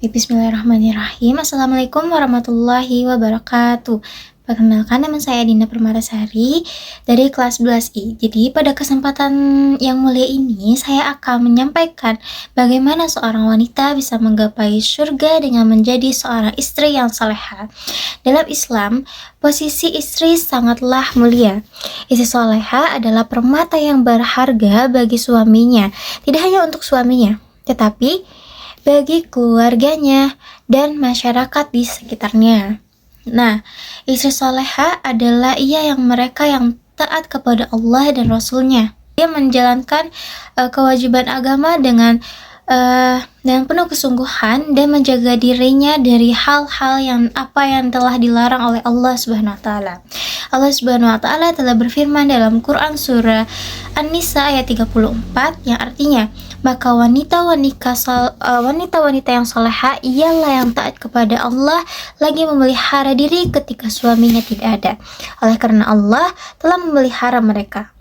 Bismillahirrahmanirrahim. Assalamualaikum warahmatullahi wabarakatuh. Perkenalkan, nama saya Dinda Permatasari dari kelas 11I. Jadi pada kesempatan yang mulia ini saya akan menyampaikan bagaimana seorang wanita bisa menggapai surga dengan menjadi seorang istri yang salehah. Dalam Islam, posisi istri sangatlah mulia. Istri salehah adalah permata yang berharga bagi suaminya. Tidak hanya untuk suaminya, tetapi bagi keluarganya dan masyarakat di sekitarnya. Nah, istri salehah adalah mereka yang taat kepada Allah dan Rasul-Nya. Dia menjalankan kewajiban agama dengan penuh kesungguhan dan menjaga dirinya dari hal-hal yang telah dilarang oleh Allah Subhanahu wa taala. Allah Subhanahu wa taala telah berfirman dalam Quran surah An-Nisa ayat 34 yang artinya, maka wanita-wanita yang salehah ialah yang taat kepada Allah lagi memelihara diri ketika suaminya tidak ada. Oleh karena Allah telah memelihara mereka.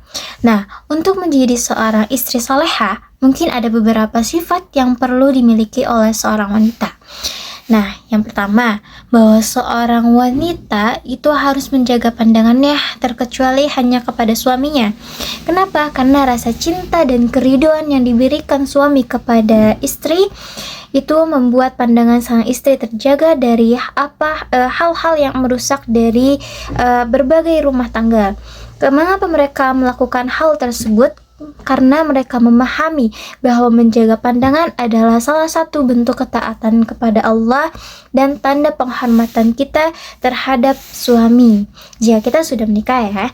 Nah, untuk menjadi seorang istri salehah, mungkin ada beberapa sifat yang perlu dimiliki oleh seorang wanita. Nah, yang pertama, bahwa seorang wanita itu harus menjaga pandangannya terkecuali hanya kepada suaminya. Kenapa? Karena rasa cinta dan keriduan yang diberikan suami kepada istri itu membuat pandangan sang istri terjaga dari hal-hal yang merusak dari berbagai rumah tangga. Mengapa mereka melakukan hal tersebut? Karena mereka memahami bahwa menjaga pandangan adalah salah satu bentuk ketaatan kepada Allah dan tanda penghormatan kita terhadap suami jika kita sudah menikah ya.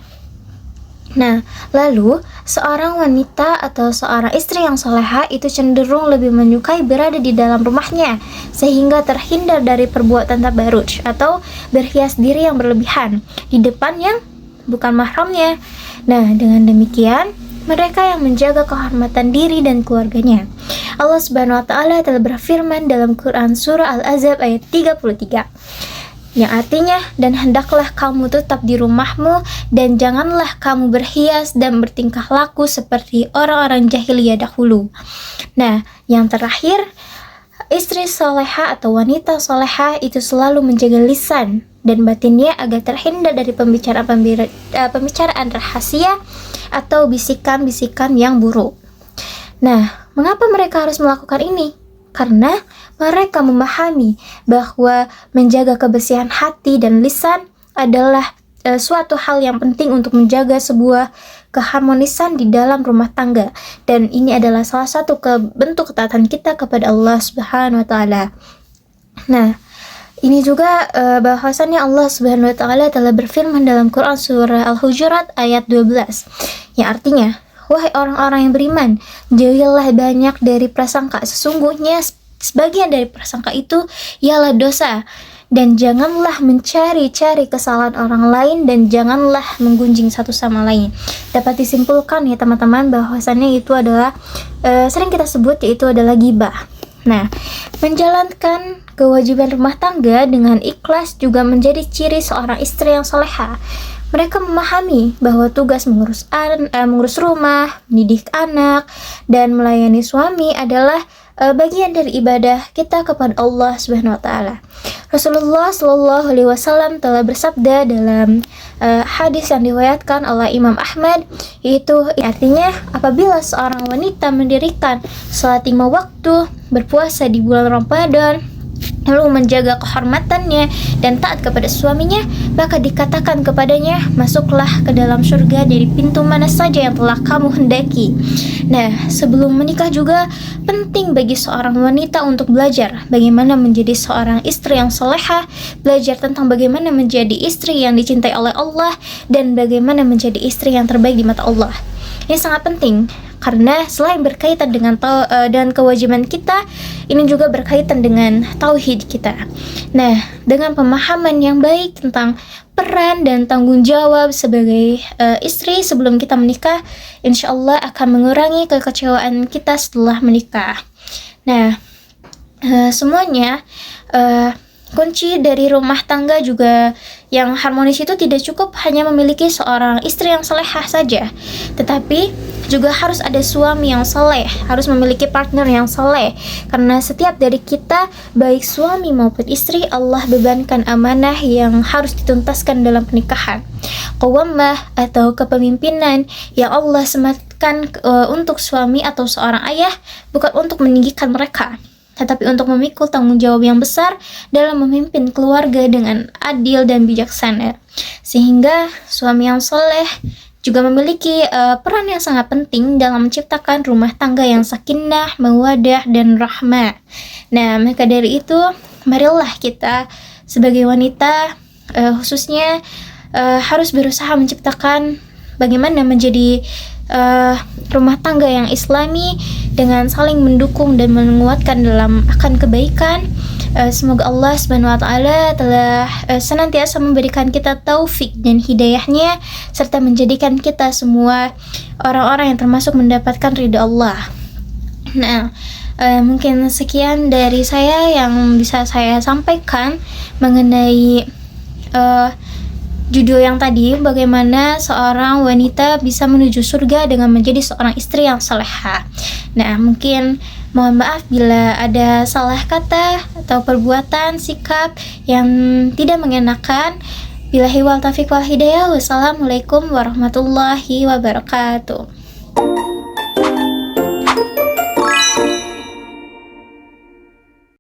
Nah, lalu seorang wanita atau seorang istri yang salehah itu cenderung lebih menyukai berada di dalam rumahnya sehingga terhindar dari perbuatan tabarruj atau berhias diri yang berlebihan di depan yang bukan mahramnya. Nah, dengan demikian mereka yang menjaga kehormatan diri dan keluarganya. Allah Subhanahu wa taala telah berfirman dalam Quran surah Al-Ahzab ayat 33 yang artinya, dan hendaklah kamu tetap di rumahmu dan janganlah kamu berhias dan bertingkah laku seperti orang-orang jahiliyah dahulu. Nah, yang terakhir, istri salehah atau wanita salehah itu selalu menjaga lisan dan batinnya agar terhindar dari pembicaraan rahasia atau bisikan-bisikan yang buruk. Nah, mengapa mereka harus melakukan ini? Karena mereka memahami bahwa menjaga kebersihan hati dan lisan adalah suatu hal yang penting untuk menjaga sebuah keharmonisan di dalam rumah tangga, dan ini adalah salah satu bentuk ketaatan kita kepada Allah Subhanahu wa taala. Nah, ini juga bahwasannya Allah Subhanahu wa taala telah berfirman dalam Quran surah Al-Hujurat ayat 12 yang artinya, wahai orang-orang yang beriman, jauhilah banyak dari prasangka, sesungguhnya sebagian dari prasangka itu ialah dosa, dan janganlah mencari-cari kesalahan orang lain dan janganlah menggunjing satu sama lain. Dapat disimpulkan ya teman-teman bahwasannya itu adalah sering kita sebut yaitu adalah ghibah. Nah, menjalankan kewajiban rumah tangga dengan ikhlas juga menjadi ciri seorang istri yang salehah. Mereka memahami bahwa tugas mengurus rumah, mendidik anak, dan melayani suami adalah bagian dari ibadah kita kepada Allah Subhanahu wa taala. Rasulullah Shallallahu alaihi wasallam telah bersabda dalam hadis yang diriwayatkan oleh Imam Ahmad, yaitu artinya apabila seorang wanita mendirikan salat 5 waktu, berpuasa di bulan Ramadan, lalu menjaga kehormatannya dan taat kepada suaminya, maka dikatakan kepadanya, masuklah ke dalam surga dari pintu mana saja yang telah kamu hendaki. Nah, sebelum menikah juga penting bagi seorang wanita untuk belajar bagaimana menjadi seorang istri yang salehah, belajar tentang bagaimana menjadi istri yang dicintai oleh Allah dan bagaimana menjadi istri yang terbaik di mata Allah. Ini sangat penting karena selain berkaitan dengan kewajiban kita, ini juga berkaitan dengan tauhid kita. Nah, dengan pemahaman yang baik tentang peran dan tanggung jawab sebagai istri sebelum kita menikah, insya Allah akan mengurangi kekecewaan kita setelah menikah. Nah, semuanya kunci dari rumah tangga juga yang harmonis itu tidak cukup hanya memiliki seorang istri yang salehah saja, tetapi juga harus ada suami yang saleh, harus memiliki partner yang saleh. Karena setiap dari kita, baik suami maupun istri, Allah bebankan amanah yang harus dituntaskan dalam pernikahan. Qawwamah atau kepemimpinan yang Allah sematkan untuk suami atau seorang ayah, bukan untuk meninggikan mereka, tetapi untuk memikul tanggung jawab yang besar dalam memimpin keluarga dengan adil dan bijaksana. Sehingga suami yang soleh juga memiliki peran yang sangat penting dalam menciptakan rumah tangga yang sakinah, mawadah, dan rahmah. Nah, maka dari itu, marilah kita sebagai wanita khususnya harus berusaha menciptakan bagaimana menjadi rumah tangga yang islami dengan saling mendukung dan menguatkan dalam akan kebaikan. Semoga Allah Subhanahu wa taala telah senantiasa memberikan kita taufik dan hidayahnya, serta menjadikan kita semua orang-orang yang termasuk mendapatkan ridha Allah. Nah, mungkin sekian dari saya yang bisa saya sampaikan mengenai judul yang tadi, bagaimana seorang wanita bisa menuju surga dengan menjadi seorang istri yang salehah. Nah, mungkin mohon maaf bila ada salah kata atau perbuatan, sikap yang tidak mengenakan. Billahi wal taufiq wal hidayah. Wassalamualaikum warahmatullahi wabarakatuh.